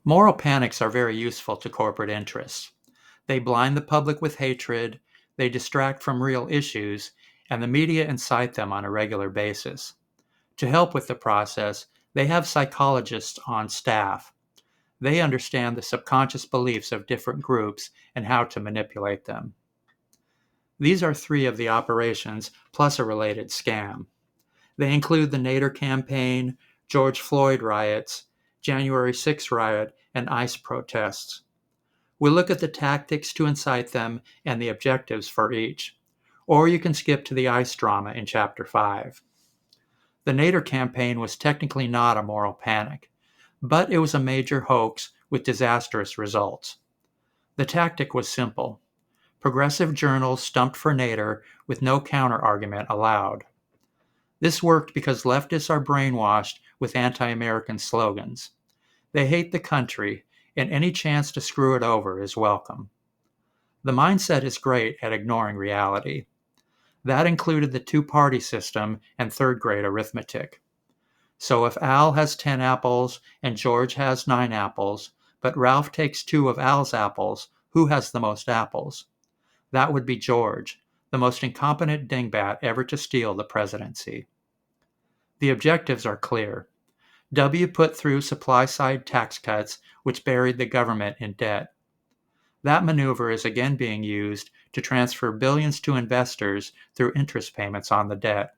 Moral panics are very useful to corporate interests. They blind the public with hatred, they distract from real issues, and the media incite them on a regular basis. To help with the process, they have psychologists on staff. They understand the subconscious beliefs of different groups and how to manipulate them. These are three of the operations, plus a related scam. They include the Nader campaign, George Floyd riots, January 6 riot, and ICE protests. We'll look at the tactics to incite them and the objectives for each. Or you can skip to the ICE drama in Chapter 5. The Nader campaign was technically not a moral panic, but it was a major hoax with disastrous results. The tactic was simple. Progressive journals stumped for Nader with no counter-argument allowed. This worked because leftists are brainwashed with anti-American slogans. They hate the country, and any chance to screw it over is welcome. The mindset is great at ignoring reality. That included the two-party system and third-grade arithmetic. So if Al has 10 apples and George has 9 apples, but Ralph takes 2 of Al's apples, who has the most apples? That would be George, the most incompetent dingbat ever to steal the presidency. The objectives are clear. W put through supply-side tax cuts which buried the government in debt. That maneuver is again being used to transfer billions to investors through interest payments on the debt.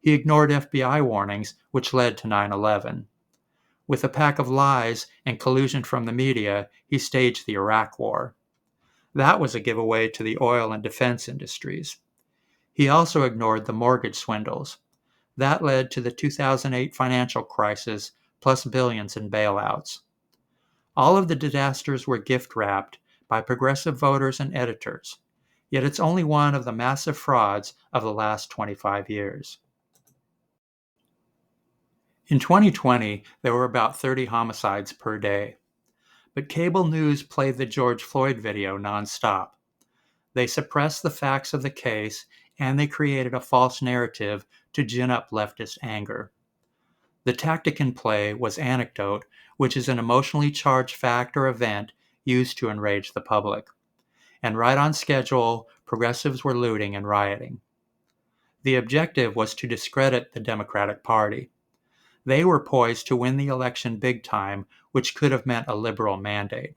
He ignored FBI warnings which led to 9/11. With a pack of lies and collusion from the media, he staged the Iraq War. That was a giveaway to the oil and defense industries. He also ignored the mortgage swindles. That led to the 2008 financial crisis, plus billions in bailouts. All of the disasters were gift-wrapped by progressive voters and editors, yet it's only one of the massive frauds of the last 25 years. In 2020, there were about 30 homicides per day. But cable news played the George Floyd video nonstop. They suppressed the facts of the case, and they created a false narrative to gin up leftist anger. The tactic in play was anecdote, which is an emotionally charged fact or event used to enrage the public. And right on schedule, progressives were looting and rioting. The objective was to discredit the Democratic Party. They were poised to win the election big time, which could have meant a liberal mandate.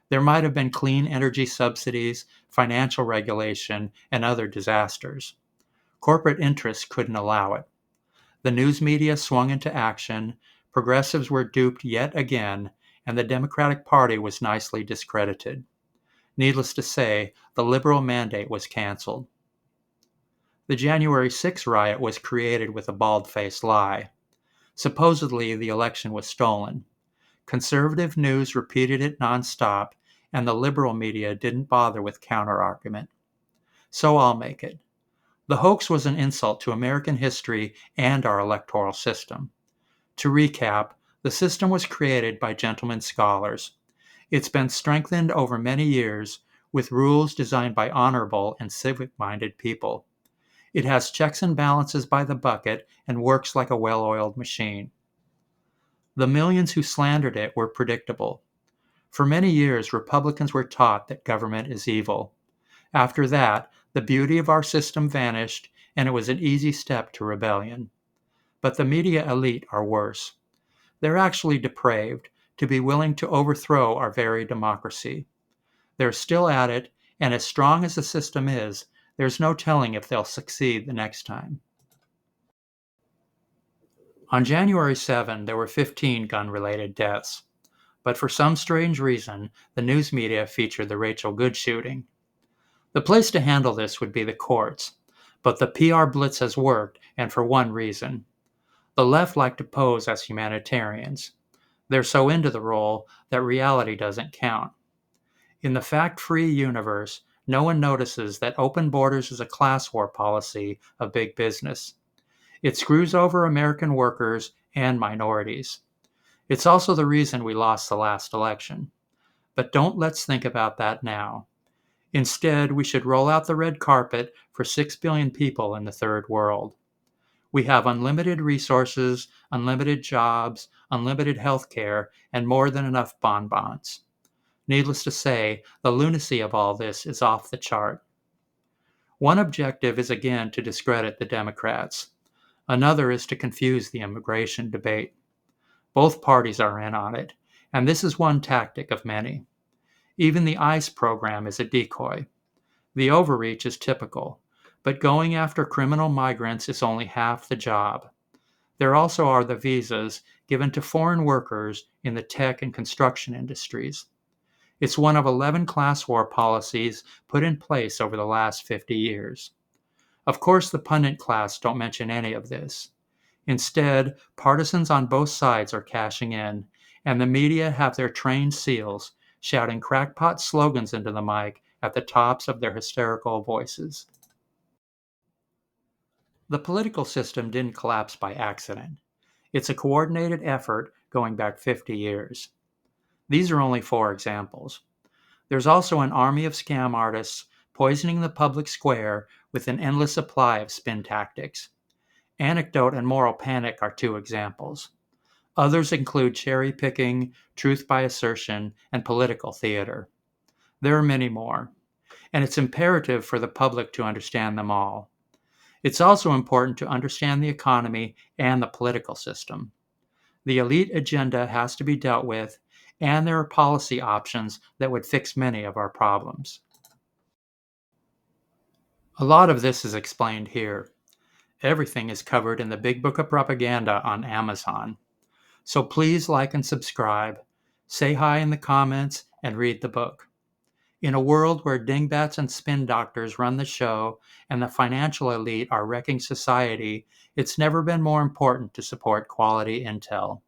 There might have been clean energy subsidies, financial regulation, and other disasters. Corporate interests couldn't allow it. The news media swung into action, progressives were duped yet again, and the Democratic Party was nicely discredited. Needless to say, the liberal mandate was canceled. The January 6 riot was created with a bald-faced lie. Supposedly, the election was stolen. Conservative news repeated it nonstop, and the liberal media didn't bother with counter-argument. So I'll make it. The hoax was an insult to American history and our electoral system. To recap, the system was created by gentlemen scholars. It's been strengthened over many years with rules designed by honorable and civic-minded people. It has checks and balances by the bucket and works like a well-oiled machine. The millions who slandered it were predictable. For many years, Republicans were taught that government is evil. After that, the beauty of our system vanished, and it was an easy step to rebellion. But the media elite are worse. They're actually depraved, to be willing to overthrow our very democracy. They're still at it, and as strong as the system is, there's no telling if they'll succeed the next time. On January 7, there were 15 gun-related deaths. But for some strange reason, the news media featured the Rachel Good shooting. The place to handle this would be the courts, but the PR blitz has worked, and for one reason. The left like to pose as humanitarians. They're so into the role that reality doesn't count. In the fact-free universe, no one notices that open borders is a class war policy of big business. It screws over American workers and minorities. It's also the reason we lost the last election. But don't let's think about that now. Instead, we should roll out the red carpet for 6 billion people in the third world. We have unlimited resources, unlimited jobs, unlimited health care, and more than enough bonbons. Needless to say, the lunacy of all this is off the chart. One objective is again to discredit the Democrats. Another is to confuse the immigration debate. Both parties are in on it, and this is one tactic of many. Even the ICE program is a decoy. The overreach is typical, but going after criminal migrants is only half the job. There also are the visas given to foreign workers in the tech and construction industries. It's one of 11 class war policies put in place over the last 50 years. Of course, the pundit class don't mention any of this. Instead, partisans on both sides are cashing in, and the media have their trained seals shouting crackpot slogans into the mic at the tops of their hysterical voices. The political system didn't collapse by accident. It's a coordinated effort going back 50 years. These are only 4 examples. There's also an army of scam artists poisoning the public square with an endless supply of spin tactics. Anecdote and moral panic are 2 examples. Others include cherry picking, truth by assertion, and political theater. There are many more, and it's imperative for the public to understand them all. It's also important to understand the economy and the political system. The elite agenda has to be dealt with, and there are policy options that would fix many of our problems. A lot of this is explained here. Everything is covered in the Big Book of Propaganda on Amazon. So please like and subscribe, say hi in the comments, and read the book. In a world where dingbats and spin doctors run the show and the financial elite are wrecking society, it's never been more important to support quality intel.